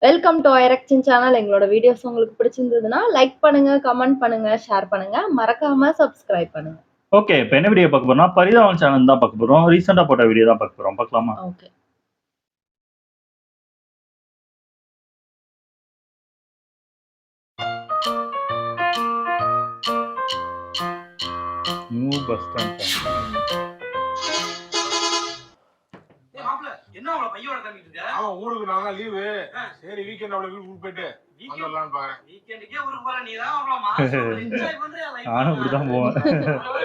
Welcome to ஐரக்சின் channel. எங்களோட videos உங்களுக்கு பிடிச்சிருந்ததுன்னா லைக் பண்ணுங்க, கமெண்ட் பண்ணுங்க, ஷேர் பண்ணுங்க, மறக்காம சப்ஸ்கிரைப் பண்ணுங்க. ஓகே, இப்போ என்ன வீடியோ பார்க்க போறோம்னா பரிதாபம் சேனல் தான் பார்க்க போறோம். ரீசெண்டா போட்ட வீடியோ தான் பார்க்க போறோம். பார்க்கலாமா? ஓகே. New bus stand. என்ன அவள பையோட தம்பிட்டு இருக்க? அவன் ஊருக்கு நாங்க லீவு. சரி வீக்கெண்ட் அவள ஊருக்கு போயிட்டு வந்துடலாம்னு பாக்குறேன். வீக்கெண்டுக்கே ஊருக்கு போற நீ தான் அவள மாசம் என்ஜாய் பண்றியா லைஃப்? நானும் இப்படிதான் போவேன்.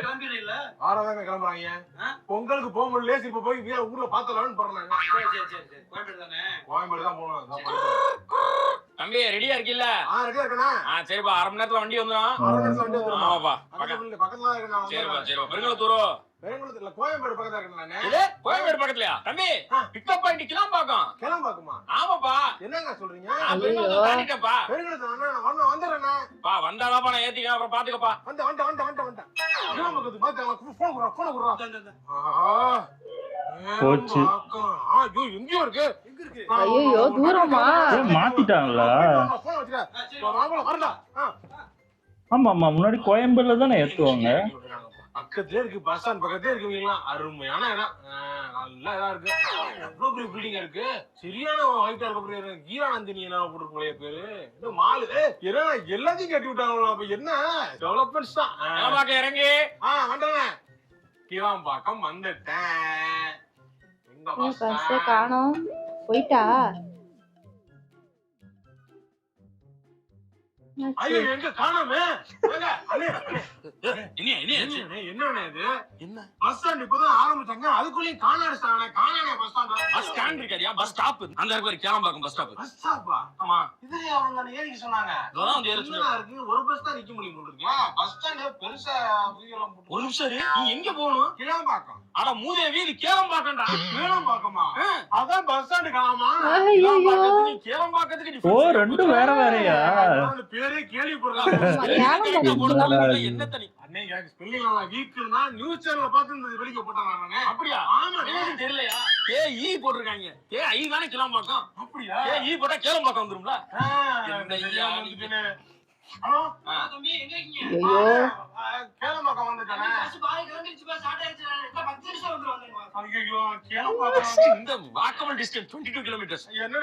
கிளம்பிடுறீல்ல? ஆறாதாங்க கிளம்புறாங்க. பொங்கலுக்கு போக முடியல. இப்ப போய் வீர ஊர்ல பாத்துடலாம்னு போறேன். சரி கோயம்பேடு தானே? கோயம்பேடு தான் போகணும். தம்பி ரெடியா இருக்கீல்ல? ரெடியா இருக்கேனா? சரிப்பா, அரை மணி நேரத்துல வண்டி வந்துடும். அரை மணி நேரத்துல வண்டி வந்துடும். ஆமாப்பா, பக்கத்துல இருக்கேன். சரிப்பா பெருங்கலத்தூரோ பெருங்குளத்துல கோயம்பேடு பக்கத்துல இருக்கேன் நானு. இது கோயம்பேடு பக்கத்துலயா? தம்பி பிக்கப் பாயிண்ட் கிளம்பாக்கம். கிளம்பாக்குமா? ஆமாப்பா. என்னங்க சொல்றீங்க? பெருங்கலத்தூர் தாண்டிட்டேன்ப்பா. பெருங்குளத்துல வந்துடுறேண்ணா. பா வந்தாதாப்பா நான் ஏத்திக்கலாம், அப்புறம் பாத்துக்கப்பா. வந்துட்டேன். கிளம்புறதுக்கு பாத்து போன் குடுறா. போச்சு. ஐயோ எங்கயோ இருக்கு. ஐயோ தூரமா? மாத்திட்டாங்களா? ஆமா ஆமா, முன்னாடி கோயம்பேடுல தானே ஏத்துவாங்க. பக்கத்துல இருக்கு, பஸ் ஸ்டாண்ட் பக்கத்துல இருக்குவீங்களா? அருமையான இடம், நல்ல இதா இருக்கு. எவ்வளவு பெரிய பில்டிங்கா இருக்கு. சரியான ஹைட்டா இருக்க கீரானந்தினி என்ன போட்டுருக்கோம் பேரு. இந்த மாலு எல்லாத்தையும் கட்டி விட்டாங்களா? அப்ப என்ன டெவலப்மெண்ட்ஸ் தான். இறங்கி வந்துட்டேன். கீழாம்பாக்கம் வந்துட்டேன். எங்க பஸ் காணோம், போயிட்டா? ஐயோ எங்க காணோமே. என்ன இது? என்ன பஸ் ஸ்டாண்ட் இப்பதான் ஆரம்பிச்சாங்க, அதுக்குள்ளேயும் காணாடிச்சாங்க. காணாடியா பஸ் ஸ்டாண்ட்? பஸ் ஸ்டாண்ட் இருக்காதியா? பஸ் ஸ்டாப் அந்த இருக்கு, கிளம்பாக்கம் பஸ் ஸ்டாப். பஸ் ஸ்டாப்பா? ஆமா, இதுலயே அவங்க ஏறிக்க சொன்னாங்க. இதெல்லாம் வந்து ஏறிச்சு இருக்கு. ஒரு பஸ் தான் நிக்க முடியும் போட்டுருக்கீங்க. பஸ் ஸ்டாண்ட் பெருசா எல்லாம் போட்டு. ஒரு நிமிஷம் இரு. நீ எங்க போகணும்? கிளாம்பாக்கம். அட மூதேவி, இது கேளம்பாக்கம்டா. கிளாம்பாக்கமா? அதான் பஸ் ஸ்டாண்ட் காணாமா? கேளம்பாக்கத்துக்கு நீ ஓ, ரெண்டு வேற வேறயா? பேரே கேள்விப்படுறேன். என்ன தனி அண்ணே எனக்கு ஸ்பெல்லிங் எல்லாம் வீக்குன்னா நியூஸ் சேனல்ல பார்த்து வெளிக்க போட்டாங்க நானே. அப்படியா? ஆமா, எனக்கு தெரியலையா? KE போட்டுருக்காங்க. KI தானே கிளம்பாக்கம். அப்படியா? KE போட்டா கேளம்பாக்கம் வந்துரும்ல. ஹலோ தம்பி எங்க இருக்கீங்க? ஐயோ கேளம்பாக்கம் வந்துட்டானே. பஸ் பாய் கிளம்பிடுச்சு, பஸ் ஸ்டார்ட் ஆயிடுச்சு. இன்னும் 10 நிமிஷம் வந்துருவாங்க. ஐயோ கேளம்பாக்கம் இந்த வாக்கபிள் டிஸ்டன்ஸ் 22 கிலோமீட்டர்ஸ். என்ன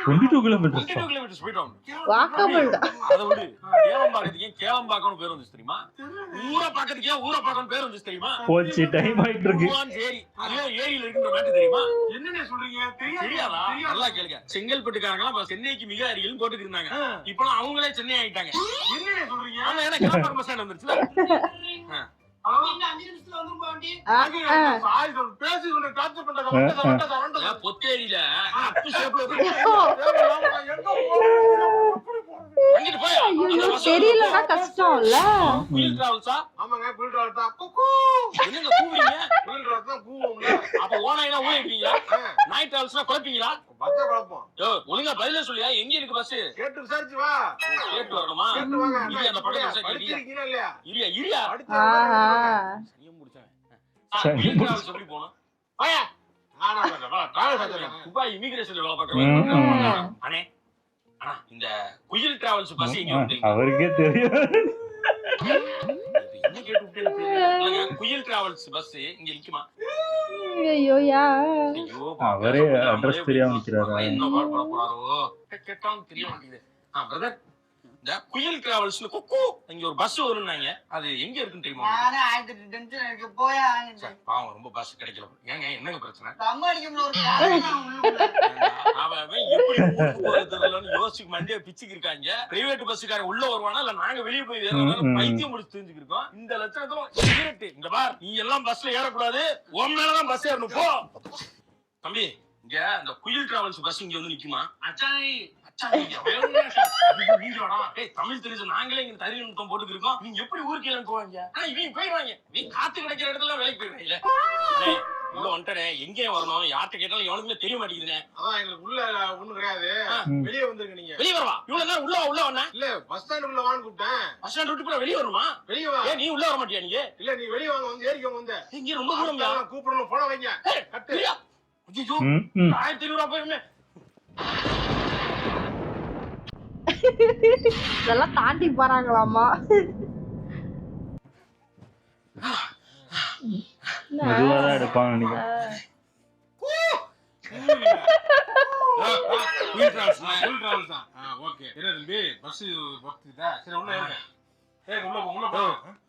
22 கிலோமீட்டர். 22 கிலோமீட்டர்ஸ் போயிட்டோம். வாக்கபிள் தான். அத விடு. கேளம்பாக்கத்துக்கு கேளம்பாக்கம்னு பேர் வந்துச்சு தெரியுமா? ஊரப்பாக்கத்துக்கு ஊரப்பாக்கம்னு பேர் வந்துச்சு தெரியுமா? போச்சு, டைம் ஆயிட்டு இருக்கு. சரி, அதே ஏரியில இருக்குன்ற மேட்டர் தெரியுமா? என்னன்னு சொல்றீங்க? தெரியாதா? நல்லா கேளுங்க. செங்கல்பட்டுக்காரங்க எல்லாம் சென்னைக்கு மிக அருகில் போட்டுட்டு இருந்தாங்க. இப்பலாம் அவங்களே சென்னை ஆயிட்டாங்க. என்னன்னு சொல்றீங்க? ஆமா, ஏன்னா கிளம்பாக்கம் பஸ் ஸ்டாண்ட் வந்துருச்சுல. இன்னும் 5 நிமிஷத்துல வந்துரும் வண்டி. சாய் சொல் பேசி கொண்டு டார்ச்சர் பண்றாங்க. பொத்தேரியில அப்பு ஷேப்ல அங்கிட்டு போய் ஐயோ தெரியலன்னா கஷ்டம் இல்ல. குயில் டிராவல்ஸா? ஆமாங்க, குயில் டிராவல் தான். குக்கூ என்னங்க கூவுறீங்க? குயில் டிராவல் தான் கூவும்ல. அப்ப ஓனாயினா ஊயிட்டீங்களா? நாய் டிராவல்ஸ்னா குழப்பீங்களா? பச்சை குழப்பம். யோ ஒழுங்கா பதிலே சொல்லியா? எங்க இருக்கு பஸ்? கேட்டு விசாரிச்சு வா. கேட்டு வரணுமா? கேட்டு வாங்க. இல்ல அந்த பக்கத்துல விசாரிக்க படிச்சிருக்கீங்களா இல்லையா? இரியா ஆஹா சனியம் முடிச்சேன். குயில் டிராவல்ஸ் எப்படி போணும்? வாயா. ஆனா வா டிராவல் சார்ஜ். துபாய் இமிகிரேஷன்ல வேலை பார்க்கறேன். அண்ணே அண்ணா, இந்த குயில் டிராவல்ஸ் பஸ் எங்க இருக்கு? அவருக்கே தெரியும். என்ன கேட்டு விட்டீங்க? குயில் டிராவல்ஸ் பஸ் இங்க நிக்குமா? ஐயோ யா ஐயோ, அவரே அட்ரஸ் தெரியாம நிக்கிறாரா? என்ன பாட போறாரோ? கேட்டாலும் தெரிய மாட்டேங்குது. பிரதர், இந்த குயில் டிராவல்ஸ்ல குக்கு இங்க ஒரு பஸ் வரும்னாங்க, அது எங்க இருக்குன்னு தெரியுமா? நானே ஆயிட்டு டென்ஷன் எனக்கு போயா. பாவம், ரொம்ப பஸ் கிடைக்கல. ஏங்க என்னங்க பிரச்சனை? தம்ம அடிக்கும்ல ஒரு காரணம் உள்ளுக்குள்ள. அவன் எப்படி ஊருக்கு போறது தெரியலன்னு யோசிச்சு மண்டிய பிச்சுக்கு இருக்காங்க. பிரைவேட் பஸ்ஸுக்காரன் உள்ள வருவானா இல்ல நாங்க வெளியே போய் ஏறணும் பைத்தியம் முடிச்சு தெரிஞ்சுக்கு இருக்கோம். இந்த லட்சணத்துல இருட்டு. இங்க பார், நீ எல்லாம் பஸ்ல ஏறக்கூடாது, உன் மேலதான் பஸ் ஏறணும். போ தம்பி. இங்க இந்த குயில் டிராவல்ஸ் பஸ் இங்க வந்து நிக்குமா? அச்சாய் தமிழ் தெரிஞ்ச நாங்களே இங்க தறி நுட்பம் போட்டுக்கு இருக்கோம். நீங்க எப்படி ஊருக்கு எல்லாம் போவாங்க? ஆனா இவங்க போயிடுவாங்க. நீ காத்து கிடைக்கிற இடத்துல வேலைக்கு போயிடுவாங்க. உள்ள வந்துட்டே எங்கே வரணும், யார்கிட்ட கேட்டாலும் எவனுக்குமே தெரிய மாட்டேங்குதுண்ணே. அதான் எங்களுக்கு உள்ள ஒண்ணும் கிடையாது, வெளியே வந்துருங்க. நீங்க வெளியே வரவா? இவ்வளவு நேரம் உள்ள வந்தா இல்ல பஸ் ஸ்டாண்ட் உள்ள வான்னு கூப்பிட்டேன். பஸ் ஸ்டாண்ட் விட்டு போய் வெளியே வரணுமா? வெளியே வா. நீ உள்ள வர மாட்டியா? நீங்க இல்ல நீ வெளியே வாங்க, வந்து ஏறிக்கோங்க. வந்து இங்க ரொம்ப தூரம் கூப்பிடணும், போன வைங்க. ஐயோ 1500 ரூபாய் போயிருமே. இதெல்லாம் தாண்டி போறாங்களாமா. மெதுவாதான் எடுப்பாங்க நினைக்கிறேன். ஃபுல் டிராவல்ஸ் தான். ஓகே. என்ன தம்பி பஸ் பத்துதா? சரி உள்ள ஏறுங்க. உள்ள போ.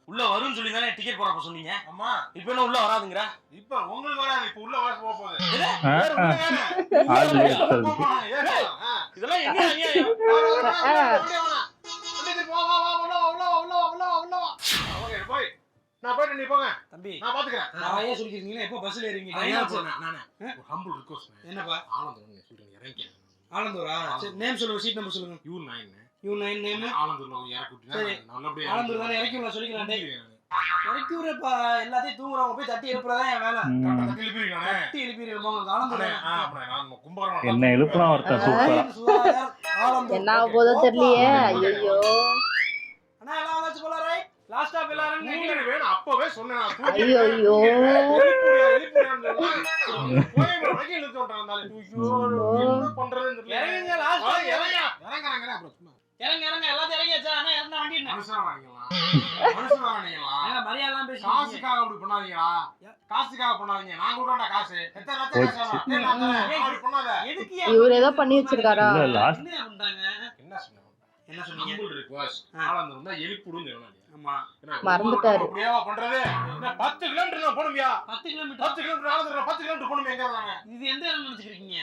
உள்ள வரும்னு சொல்லி தானே டிக்கெட் போறப்ப சொன்னீங்க. அம்மா இப்ப என்ன உள்ள வராதுங்கற? இப்ப உங்களுக்கு வராது. இப்ப உள்ள வாச போக போகுது. இதெல்லாம் என்ன அநியாயம்? போய் நான் போயிட்டு நீ போங்க தம்பி. நான் பாத்துக்கிறேன். நான் ஏன் சொல்லிக்கிறீங்களா? எப்போ பஸ்ல ஏறீங்க? நானே ஒரு ஹம்பிள் ரிக்வெஸ்ட். என்னப்பா? ஆனந்தம் சொல்றேன் இறங்கி. ஆலந்தூரா? சரி நேம் சொல்லுங்க, சீட் நம்பர் சொல்லுங்க. U9 நேம் ஆனந்தூர்ல இறக்கி விட்டுனா நல்லபடியா. ஆலந்தூர் தானே இறக்கி விட சொல்லிக்கலாம். டேய் இறக்கி விடுறப்பா, எல்லாத்தையும் தூங்குறவங்க போய் தட்டி எழுப்புறதா என் வேலை. தட்டி எழுப்பிறீங்களே. தட்டி எழுப்பிடுவோம். ஆலந்தூர் அப்புறம் நான் கும்பகோணம் என்ன எழுப்பலாம் ஒருத்தன் சூப்பரா. என்ன ஆக போதோ தெரியலையே. ஐயோ அண்ணா எல்லாம் வந்தாச்சு போல. ரைட் லாஸ்ட் ஸ்டாப் எல்லாரும் நீங்க வேணும் அப்பவே சொன்னேன். நான் ஐயோ ஐயோ என்ன பண்றதுன்னு தெரியல. இறங்குங்க லாஸ்ட் இறங்குறாங்க அப்புறம் சும்மா இறங்க எல்லாத்தையும் இறங்கியாச்சா? அண்ணா இறங்க வண்டி என்ன மனுஷனா வாங்கிங்களா? ஏங்க மரியாதை எல்லாம் பேசி காசுக்காக அப்படி பண்ணாதீங்களா? காசுக்காக பண்ணாதீங்க. நான் கொடுறேன்டா காசு. எத்தனை லட்சம் காசு? அப்படி பண்ணாத. எதுக்கு இவர் ஏதோ பண்ணி வச்சிருக்காரா? இல்ல லாஸ்ட் என்ன பண்றாங்க? என்ன சொன்னீங்க? Humble request. ஆளந்து இருந்தா எலிப்புடுன்னு சொன்னாங்க. ஆமா மறந்துட்டாரு. அப்படியேவா பண்றது? என்ன 10 கிலோமீட்டர் நான் போணும்யா? 10 கிலோமீட்டர் 10 கிலோமீட்டர் ஆளந்துற 10 கிலோமீட்டர் போணுமே எங்க வராங்க? இது எந்த இடம் நினைச்சிருக்கீங்க?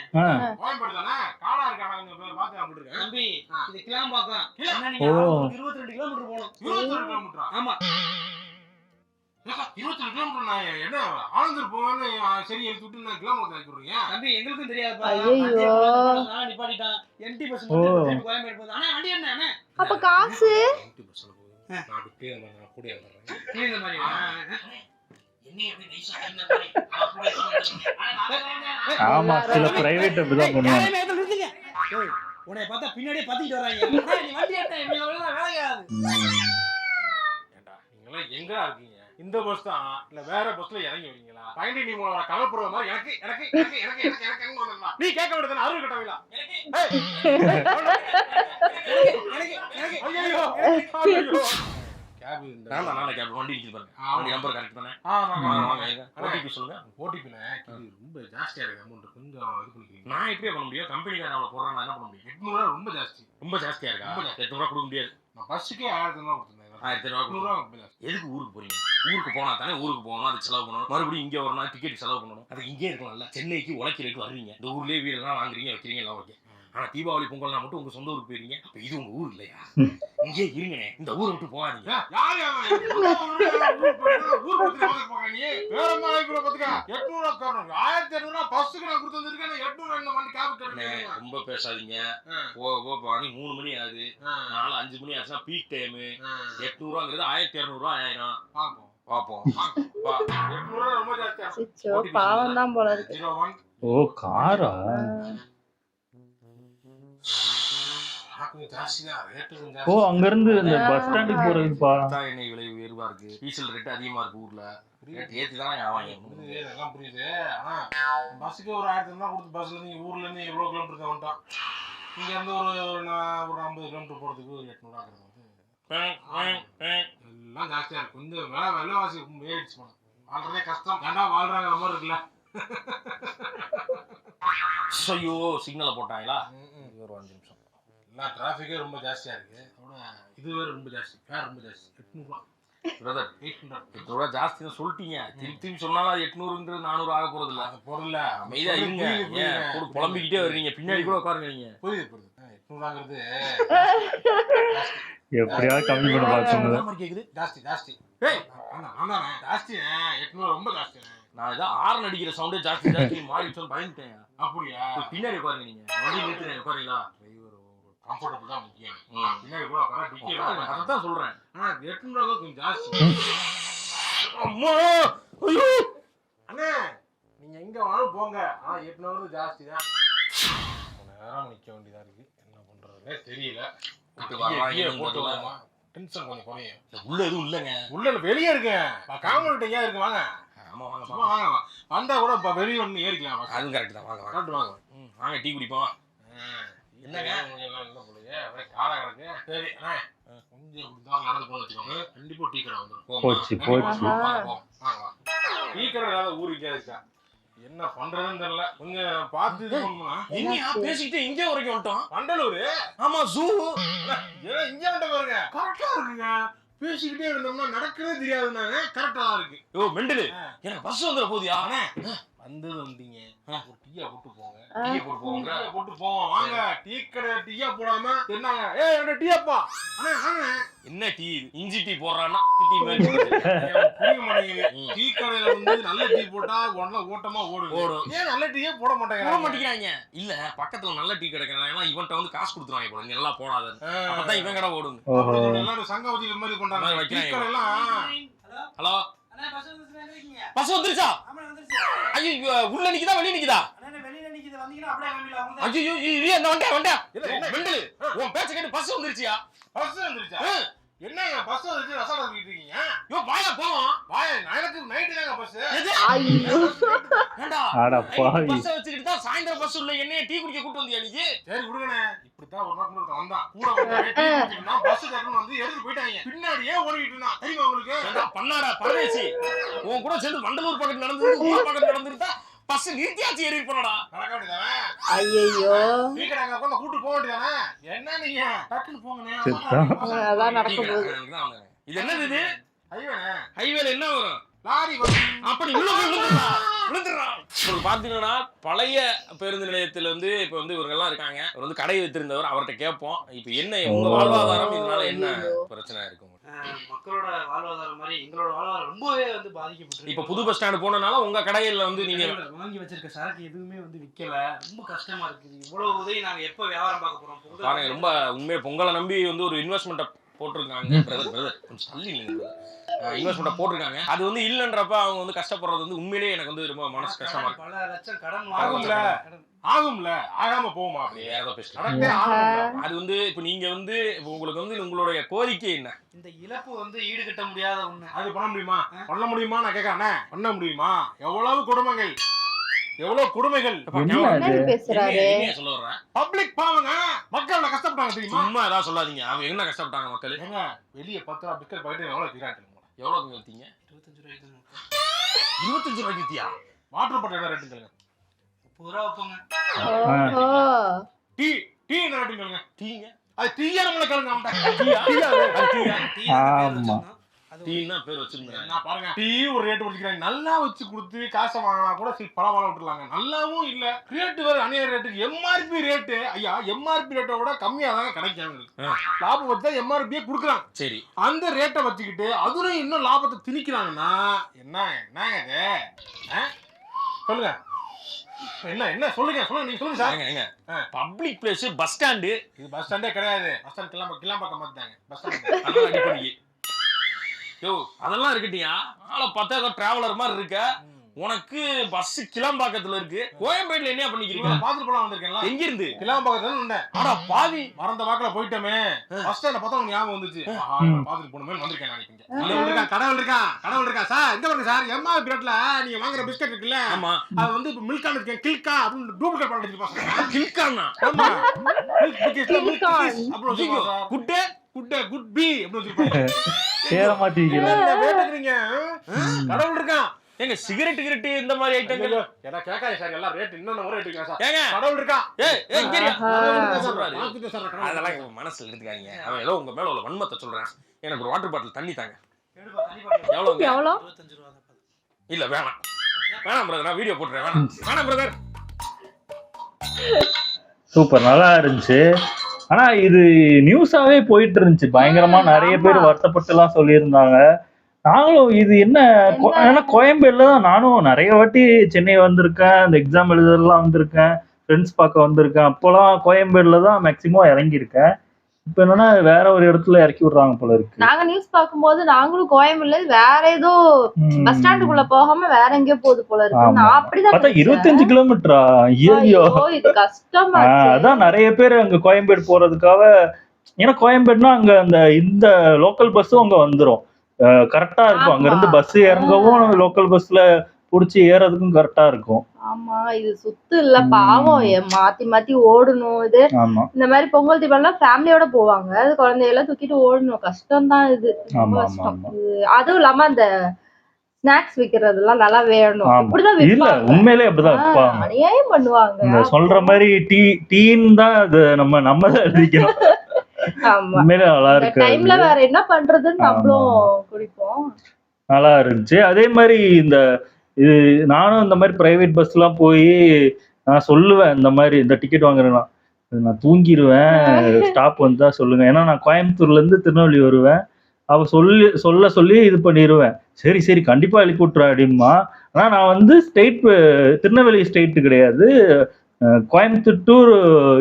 கோயம்பேடு தானே? காடா இருக்காங்க அங்க பேர் பாத்து அப்படி இருக்கு. தம்பி இது கிளாம்பாக்கம். என்ன நீங்க 22 கிலோமீட்டர் போணும். 22 கிலோமீட்டரா? ஆமா 22 கிலோமீட்டர். நான் என்ன ஆனந்தூர் போவேன்னு சரி எடுத்து விட்டு நான் கிலோமீட்டர் ஆக்கி விடுறீங்க. தம்பி எங்களுக்கும் தெரியாதுப்பா. ஐயோ. நான் நிப்பாட்டிட்டான். எம்டி பஸ் மட்டும் கோயம்பேடு போகுது. அண்ணா வண்டி என்ன அண்ணா? அப்ப காசு எம்டி பஸ்ல போகுது. நான் அப்படியே நான் கூட வந்துறேன். இந்த மாதிரி என்ன எப்படி நைஸா இந்த மாதிரி ஆமா சில பிரைவேட் அப்படிதான் பண்ணுவாங்க. உன்னை பார்த்தா பின்னாடியே பத்திட்டு வராங்க. நீ வண்டி ஏட்ட இவங்க வேலையாது. ஏண்டா நீங்க எங்கடா இருக்கீங்க? இந்த பஸ் தான் இல்ல வேற பஸ்ல இறங்கி வரீங்களா? பயண்டி நீ மூலவர கலப்புற மாதிரி எனக்கு வந்துடலாம். நீ கேட்க விடுறது அருள் கட்டவிலா. ஐயோ ஐயோ கேப் இந்த நான் கேப் வண்டி இருக்கு பாருங்க. வண்டி நம்பர் கரெக்ட் தானே? ஓடிபி சொல்லுங்க. ஓடிபினா ரொம்ப ஜாஸ்தியா இருக்கு அமௌண்ட். கொஞ்சம் இது பண்ணிக்கிறீங்க. நான் எப்படி பண்ண முடியும்? கம்பெனிக்காரன் அவளை போடுறான், நான் என்ன பண்ண முடியும்? 800 ரொம்ப ஜாஸ்தி. ரொம்ப ஜாஸ்தியா இருக்கா? 800 கொடுக்க முடியாது. நான் பஸ்ஸுக்கே 1000 ரூபாய் கொடுத்தேன். 1000 ரொம்ப ஜாஸ்தி. எதுக்கு ஊருக்கு போறீங்க? ஊருக்கு போனா தானே ஊருக்கு போகணும், அதுக்கு செலவு பண்ணணும். மறுபடியும் இங்கே வரணும், டிக்கெட் செலவு பண்ணணும். அதுக்கு இங்கே இருக்கலாம்ல. சென்னைக்கு உழைக்கிறதுக்கு வர்றீங்க, இந்த ஊர்லயே வீடெல்லாம் வாங்குறீங்க வைக்கிறீங்க எல்லாம் ஓகே. ஆனா தீபாவளி பொங்கல்னா மட்டும் உங்க சொந்த ஊருக்கு போயிருங்க. அப்ப இது உங்க ஊர் இல்லையா? இங்கே இருங்கண்ணே, இந்த ஊரை விட்டு போகாதீங்க. யாரு ஊர் பத்தி போக நீ வேற மாதிரி கூட பாத்துக்க. 800 காரணம் 1200 பஸ்ஸுக்கு நான் கொடுத்து வந்திருக்கேன். 800 என்ன பண்ணி கேப் கட்டணும். ரொம்ப பேசாதீங்க. போக மணி 3 மணி ஆகுது. 4 5 மணி ஆச்சுன்னா பீக் டைம். 800 ரூபாங்கிறது 1200 ரூபாய் ஆயிரும். பாப்போம் 800 ரொம்ப ஜாஸ்தியா. சிச்சோ பாவம் தான் போல இருக்கு. 01 ஓ காரா? ஓ அங்க இருந்து இந்த பஸ் ஸ்டாண்டுக்கு போறதுப்பா. எண்ணெய் விலை உயர்வா இருக்கு, டீசல் ரேட் அதிகமா இருக்கு. ஊர்ல ரேட் ஏத்தி தான் ஆவாங்க. எல்லாம் புரியுது. ஆனா பஸ்ஸுக்கு ஒரு 1000 ரூபாய் கொடுத்து பஸ்ல இருந்து ஊர்ல இருந்து எவ்வளவு கிலோமீட்டர் வந்துட்டான். இங்க இருந்து ஒரு 50 கிலோமீட்டர் போறதுக்கு ஒரு 800 ஆகுறது எல்லாம் ஜாஸ்தியா இருக்கு. கொஞ்சம் விலைவாசி ஏறிடுச்சு. வாழ்றதே கஷ்டம். ஏன்னா வாழ்றாங்க மாதிரி இருக்குல்ல. ஐயோ சிக்னலை போட்டாங்களா? ஒரு 5 நிமிஷம். எல்லாம் டிராஃபிக்கே ரொம்ப ஜாஸ்தியா இருக்கு. இது வேற ரொம்ப ஜாஸ்தி. ஃபேர் ரொம்ப ஜாஸ்தி. 800 பிரதர் 800 ஜாஸ்தி தான் சொல்லிட்டீங்க. திருப்பி சொன்னாலும் அது 800 400 ஆக போறது இல்ல. அது பொருள்ல அமைதியா இருங்க. ஏன் புலம்பிக்கிட்டே வர்றீங்க? பின்னாடி கூட உட்காருங்க. நீங்க புரியுது 800ங்கிறது எப்படியாவது கம்மி பண்ண பாக்குங்க. கேக்குது ஜாஸ்தி. ஏய் அண்ணா ஜாஸ்தி. 800 ரொம்ப ஜாஸ்தி. நான் ஏதோ ஆரன் அடிக்கிற சவுண்டே ஜாஸ்தி மாறி சொல்லி பயந்துட்டேன். அப்படியா? பின்னாடி உட்காருங்க. நீங்க வண்டி நிறுத்துறேன் உட்காருங்களா? கம்ஃபர்டபிள் தான் முக்கியம். பின்னாடி கூட டிக்கெட் அதான் சொல்றேன். ஆனா 800 கொஞ்சம் ஜாஸ்தி. அம்மா ஐயோ அண்ணே நீங்க எங்க வேணாலும் போங்க. ஆனா 800 ஜாஸ்தி தான். நேரம் நிக்க வேண்டியதா இருக்கு. என்ன பண்றதுன்னே தெரியல. போட்டு வரமா டென்ஷன் கொஞ்சம் குறையும். உள்ள எதுவும் இல்லைங்க. உள்ள வெளியே இருக்கேன். காமன் எங்கேயா இருக்கு வாங்க. ஆமா வாங்க வாங்க வந்தா கூட வெளியே ஒன்று ஏறிக்கலாம். அதுவும் கரெக்ட் தான். வாங்க வாங்க வாங்க டீ குடிப்போம். என்னங்க என்ன போலயே கால கிடக்கு. சரி கொஞ்சம் நடந்து போக வச்சுக்கோங்க. கண்டிப்பா டீ கடை வந்துடும். போச்சு போச்சு. டீ கடை ஏதாவது ஊருக்கு இருக்கா? என்ன பண்றதுன்னு தெரியல. கொஞ்சம் பார்த்து இது பண்ணணும். என்னையா பேசிக்கிட்டு இங்கே வரைக்கும் வந்துட்டோம்? வண்டலூர். ஆமா ஜூ. இங்க வந்து பாருங்க கரெக்டா இருக்குங்க. பேசிக்கிட்டே இருந்தோம்னா நடக்கவே தெரியாதுன்னாங்க. கரெக்டா தான் இருக்கு. ஓ மெண்டலு, எனக்கு பஸ் வந்துட போதியா? வந்தது வந்தீங்க. ஒரு டீயா போட்டு போங்க. டீ போட்டு போங்க. டீயா போட்டு போவோம். வாங்க டீ கடை டீயா போடாம என்னங்க? ஏய் என்ன டீயாப்பா? அண்ணே வாங்க. என்ன டீ? இஞ்சி டீ போடுறான்னா டீ மாதிரி புரிய மாட்டேங்குது. டீ கடையில வந்து நல்ல டீ போட்டா உடனே ஓட்டமா ஓடும். ஏன் நல்ல டீயே போட மாட்டேங்கிறாங்க? இல்ல பக்கத்துல நல்ல டீ கிடைக்கிறாங்க. இவன்ட்ட வந்து காசு கொடுத்துருவாங்க போல, நீ எல்லாம் போடாத. அப்பதான் இவன் கடை ஓடும். எல்லாரும் சங்கம் வச்சு இது மாதிரி பண்றாங்க. டீ கடை எல்லாம். ஹலோ அண்ணா பஸ் வந்துருச்சு. பஸ் வந்துருச்சா? ஆமா வந்துருச்சு. ஐயோ உள்ள நிக்குதா வெளிய நிக்குதா? அண்ணா வெளியில நிக்குது. வந்தீங்கன்னா அப்படியே கிளம்பிடலாம். ஐயோ என்ன வந்தேன் மெண்டலு, உன் பேச்ச கேட்டு பஸ் வந்துருச்சியா? பஸ் வந்துருச்சா? என்னங்க பஸ் வந்துச்சு ரசம் பண்ணிட்டு இருக்கீங்க? யோ வாயா போவோம். வாயா எனக்கு நைட் தாங்க பஸ். ஐயோ ஏண்டா அட பாவி. பஸ் வச்சுக்கிட்டு தான் சாயந்தரம் பஸ் உள்ள என்னைய டீ குடிக்க கூட்டி வந்தியா நீ? சரி விடுங்கண்ணே. இப்படித்தான் ஒரு நாள் கூட வந்தான். கூட வந்து பஸ் டக்குன்னு வந்து எடுத்து போயிட்டாங்க. பின்னாடியே ஓடிட்டு இருந்தான். தெரியுமா உங்களுக்கு? ஏண்டா பண்ணாடா பரதேசி, உன் கூட சேர்ந்து வண்டலூர் பக்கத்துல நடந்து ஊர் பக்கத்துல நடந்துட்டா பஸ் நிறுத்தியாச்சு ஏறி போனடா. நடக்க வேண்டியதானே? ஐயோ வீக்கட அங்க கொண்டு கூட்டு போக வேண்டியதானே? என்ன நீங்க டக்குன்னு போங்கண்ணே. அதான் நடக்க போகுது. இது என்னது இது? ஐயோண்ணே ஹைவேல என்ன வரும்? லாரி வரும். அப்படி உள்ள விழுந்துடுறா. இப்போ பாத்தீங்கன்னா பழைய பேருந்து நிலையத்துல வந்து இப்ப வந்து இவங்க எல்லாம் இருக்காங்க. அவர் வந்து கடை வைத்திருந்தவர், அவர்கிட்ட கேட்போம் இப்போ என்ன உங்க வாழ்வாதாரம் இதனால என்ன பிரச்சனை இருக்கு? மக்களோட வாழ்வாதாரம் மாதிரி எங்களோட வாழ்வாதாரம் ரொம்பவே வந்து பாதிக்கப்பட்டிருக்கு. இப்ப புது பஸ் ஸ்டாண்ட் போனனால உங்க கடையில வந்து நீங்க வாங்கி வச்சிருக்க சரக்கு எதுவுமே வந்து விக்கல. ரொம்ப கஷ்டமா இருக்குது. இவ்வளவு உதவி நாங்க எப்ப வியாபாரம் பார்க்க போறோம்? பாருங்க ரொம்ப உண்மையை பொங்கலை நம்பி வந்து ஒரு இன்வெஸ்ட்மெண்ட்டை போட்டிருக்காங்க. பிரதர் கொஞ்சம் தள்ளி இன்வெஸ்ட்மெண்ட்டை போட்டிருக்காங்க. அது வந்து இல்லைன்றப்ப அவங்க வந்து கஷ்டப்படுறது வந்து உண்மையிலேயே எனக்கு வந்து ரொம்ப மனசு கஷ்டமா இருக்கு. பல லட்சம் கடன் ஆகும்ல ஆகாம போகுமா? அப்படியே ஏதோ பேசுறேன். நடந்தே ஆகும். அது வந்து இப்ப நீங்க வந்து இப்ப உங்களுக்கு வந்து உங்களுடைய கோரிக்கை என்ன? இந்த இழப்பு வந்து ஈடுகட்ட முடியாத ஒண்ணு. அது பண்ண முடியுமா? பண்ண முடியுமா? நான் கேட்கறேன். பண்ண முடியுமா? எவ்வளவு குடும்பங்கள், எவ்வளவு கொடுமைகள் பேசுறாரு. சொல்ல வர்றேன் பப்ளிக் பாவங்க. மக்கள் கஷ்டப்பட்டாங்க தெரியுமா? சும்மா ஏதாவது சொல்லாதீங்க. அவங்க என்ன கஷ்டப்பட்டாங்க மக்கள்? ஏங்க வெளியே 10 ரூபா பிஸ்கட் பாக்கெட் எவ்வளவு விக்கிறாங்க? எவ்வளவு வித்தீங்க? 25 ரூபாய்க்கு. 25 ரூபாய்க்கு வித்தியா? வாட்டர் பாட்டில் என்ன ரேட்டுங்க? 30 ரூபா வைப்பாங்க. டீ டீ என்ன ரேட்டுங்க? டீங்க அது டீயா நம்மள கேளுங்க. அவன்ட டீயா? அது டீ ஆமா. டீனா பேர் வச்சிருந்தேன். நான் பாருங்க டீ ஒரு ரேட் வச்சுக்கிறாங்க. நல்லா வச்சு கொடுத்து காசை வாங்கினா கூட சரி பரவாயில்ல விட்டுலாங்க. நல்லாவும் இல்ல. ரேட் வேற அநியாய ரேட்டுக்கு. எம்ஆர்பி ரேட்டு ஐயா எம்ஆர்பி ரேட்டை விட கம்மியா தாங்க கிடைக்கும். லாபம் வச்சா எம்ஆர்பியே கொடுக்குறாங்க. சரி அந்த ரேட்டை வச்சுக்கிட்டு அதுலயும் இன்னும் லாபத்தை திணிக்கிறாங்கன்னா என்னங்க இது? சொல்லுங்க என்ன என்ன சொல்லுங்க நீங்க சொல்லுங்க sir. Public place bus stand. இது பஸ் ஸ்டாண்டே கிடையாது. பஸ் ஸ்டாண்ட் கிளம்பாக்கம் மாத்தாங்க. பஸ் ஸ்டாண்ட் அடிப்படை. யோ அதெல்லாம் இருக்கட்டியா? ஆளை பார்த்தா ஏதோ டிராவலர் மாதிரி இருக்க. உனக்கு பஸ் கிளம்பாக்கத்துல இருக்கு. கோயம்பேடுல என்ன பண்ணிக்கிறீங்க? பாத்துட்டு போலாம் வந்திருக்கேன். எங்க இருந்து? கிளம்பாக்கத்துல இருந்தேன். ஆனா பாவி மறந்த வாக்குல போயிட்டோமே. பஸ் ஸ்டாண்ட பார்த்தா உங்களுக்கு ஞாபகம் வந்துச்சு. பாத்துட்டு போணுமே வந்திருக்கேன் நான் இங்க. கடவுள் இருக்கான் சார். எங்க பாருங்க சார். எம்ஆர்பி ரேட்ல நீங்க வாங்குற பிஸ்கட் இருக்குல்ல, ஆமா அது வந்து இப்ப மில்கான் இருக்கு. கில்கா அப்படின்னு டூப்ளிகேட் பண்ணி வச்சிருப்பாங்க. கில்கானா? ஆமா மில்க் பிஸ்கட் அப்படி வச்சிருப்பாங்க சார். குட் பி அப்படி வச்சிருப்பாங்க. சேர மாட்டீங்களா? வேட்டக்குறீங்க. கடவுள் இருக்கான். ஏங்க சிகரெட் கிரெட் இந்த மாதிரி ஐட்டங்கள் ஏன்னா கேட்காது சார். எல்லாம் ரேட் இன்னும் ரேட் இருக்கா சார். ஏங்க கடவுள் இருக்கான். சொல்றாரு. அதெல்லாம் மனசுல எடுத்துக்காதீங்க. அவன் ஏதோ உங்க மேல உள்ள வன்மத்தை சொல்றேன். எனக்கு ஒரு வாட்டர் பாட்டில் தண்ணி தாங்க. எவ்வளவு? 25 ரூபா தான். இல்ல வேணாம் பிரதர், நான் வீடியோ போட்டுறேன். வேணாம் பிரதர். சூப்பர் நல்லா இருந்துச்சு. ஆனா இது நியூஸாவே போயிட்டு இருந்துச்சு. பயங்கரமா நிறைய பேர் வருத்தப்பட்டு எல்லாம் சொல்லியிருந்தாங்க. நாங்களும் இது என்ன ஏன்னா கோயம்பேடுல தான் நானும் நிறைய வாட்டி சென்னை வந்திருக்கேன். அந்த எக்ஸாம் எழுதலாம் வந்திருக்கேன். ஃப்ரெண்ட்ஸ் பார்க்க வந்திருக்கேன். அப்போலாம் கோயம்பேடுல தான் மேக்சிமம் இறங்கியிருக்கேன். இப்ப என்னன்னா வேற ஒரு இடத்துல இறக்கி விடுறாங்க போல இருக்கு. நாங்க நியூஸ் பாக்கும்போது நாங்களும் கோயம்புல வேற ஏதோ பஸ் ஸ்டாண்டுக்குள்ள போகாம வேற எங்கேயோ போகுது போல இருக்கு. நான் அப்படிதான் 25 கிலோமீட்டரா? ஐயோ இது கஷ்டமா. அதான் நிறைய பேர் அங்க கோயம்பேடு போறதுக்காக. ஏன்னா கோயம்பேடுனா அங்க அந்த இந்த லோக்கல் பஸ்ஸும் அங்க வந்துரும். கரெக்டா இருக்கும். அங்க இருந்து பஸ் இறங்கவும் லோக்கல் பஸ்ல புடிச்சு ஏறதுக்கும் கரெக்டா இருக்கும். ஆமா இது சுத்து இல்ல பாவம் மாத்தி மாத்தி ஓடணும். இது ஆமா இந்த மாதிரி பொங்கல் தீபாவளிலாம் ஃபேமிலியோட போவாங்க. அது குழந்தையெல்லாம் தூக்கிட்டு ஓடணும். கஷ்டம் தான் இது. ரொம்ப ஆமா ஆமா கஷ்டம். ஆமா அதுவும் இல்லாம அந்த ஸ்நாக்ஸ் விக்கிறதெல்லாம் நல்லா வேணும். ஆமா இப்படிதான் இல்ல விற்பாங்க. உண்மையிலே அப்படிதான் இருப்பாங்க. அநியாயம் பண்ணுவாங்க. இந்த சொல்ற மாதிரி டீன்னு தான் அது நம்ம தான் எழுதிக்கணும். ஆமா உண்மையிலே நல்லா இந்த இருக்கு. டைம்ல வேற என்ன பண்றதுன்னு ஆமா நம்மளும் ஆமா குடிப்போம். நல்லா இருந்துச்சு. அதே மாதிரி இந்த இது நானும் இந்த மாதிரி பிரைவேட் பஸ்லாம் போய் நான் சொல்லுவேன் இந்த மாதிரி இந்த டிக்கெட் வாங்குறேன்னா நான் தூங்கிடுவேன், ஸ்டாப் வந்தா சொல்லுங்க. ஏன்னா நான் கோயம்புத்தூர்ல இருந்து திருநெல்வேலி வருவேன். அவ சொல்லி இது பண்ணிடுவேன். சரி சரி கண்டிப்பா எழுப்பி விட்டுறேன் அப்படிமா. ஆனா நான் வந்து திருநெல்வேலி ஸ்ட்ரெயிட் கிடையாது, கோயம்புத்தூர் டு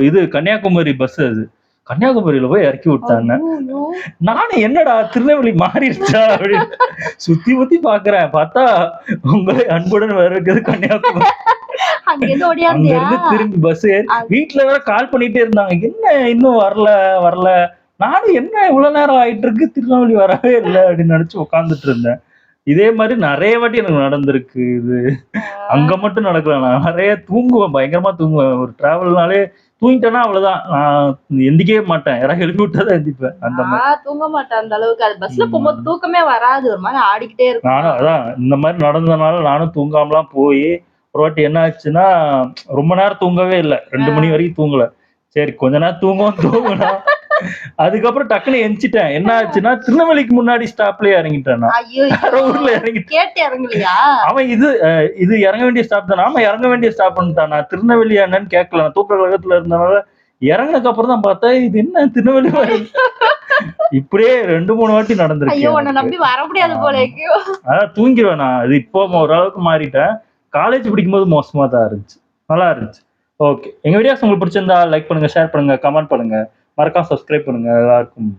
இது கன்னியாகுமரி பஸ். அது கன்னியாகுமரியில போய் இறக்கி விட்டாங்க. ஐயோ, நானும் என்னடா திருநெல்வேலி மாறிடுச்சா அப்படின்னு சுத்தி பாக்குறேன். பார்த்தா உங்களை அன்புடன் வரவேற்கிறது கன்னியாகுமரி. அங்க இருந்து அங்க ஓடியாந்தியா? இருந்து திரும்பி பஸ் வீட்டுல வேற கால் பண்ணிட்டே இருந்தாங்க, என்ன இன்னும் வரல. நானும் என்ன இவ்வளவு நேரம் ஆயிட்டு இருக்கு, திருநெல்வேலி வரவே இல்லை அப்படின்னு நினைச்சு உட்காந்துட்டு இருந்தேன். இதே மாதிரி நிறைய வாட்டி எனக்கு நடந்திருக்கு. இது அங்க மட்டும் நடக்கல, நான் நிறைய தூங்குவேன், பயங்கரமா தூங்குவேன். ஒரு டிராவல்னாலே தூங்கிட்டேன்னா அவ்வளவுதான், நான் எந்திக்கவே மாட்டேன். யாராவது எழுப்பி விட்டாதான் எந்திப்பேன். அந்த மாதிரி நான் தூங்க மாட்டேன் அந்த அளவுக்கு. அது பஸ்ல போகும்போது தூக்கமே வராது. ஒரு மாதிரி ஆடிக்கிட்டே இருக்கும். நானும் அதான் இந்த மாதிரி நடந்ததுனால நானும் தூங்காமலாம் போய் ஒரு வாட்டி என்ன ஆச்சுன்னா, ரொம்ப நேரம் தூங்கவே இல்லை, 2 மணி வரைக்கும் தூங்கல. சரி கொஞ்ச நேரம் தூங்கினா அதுக்கப்புறம் டக்குன்னு எந்திச்சிட்டேன். என்ன ஆச்சுன்னா திருநெல்வேலிக்கு முன்னாடி ஸ்டாப்லயே இறங்கிட்டேன். நான் ஐயோ வேற ஊர்ல இறங்கிட்டேன். கேட்டு இறங்கலையா? அவன் இது இறங்க வேண்டிய ஸ்டாப் தானே. ஆமா இறங்க வேண்டிய ஸ்டாப் பண்ணிட்டான். நான் திருநெல்வேலி என்னன்னு கேட்கல, நான் தூக்க கழகத்துல இருந்தனால இறங்கினதுக்கு அப்புறம் தான் பார்த்தா இது என்ன திருநெல்வேலி மாதிரி. இப்படியே 2-3 வாட்டி நடந்திருக்கு. ஐயோ உன்னை நம்பி வர முடியாது போல எங்கேயோ. அதான் தூங்கிடுவேன் நான். இது இப்போ ஓரளவுக்கு மாறிட்டேன். காலேஜ் படிக்கும்போது மோசமா தான் இருந்துச்சு, நல்லா இருந்துச்சு. ஓகே, எங்க வீடியோஸ் உங்களுக்கு பிடிச்சிருந்தா லைக் பண்ணுங்க, ஷேர் பண்ணுங்க, கமெண்ட் பண்ணுங்க, மறக்காம சப்ஸ்கிரைப் பண்ணுங்க. எல்லாருக்கும்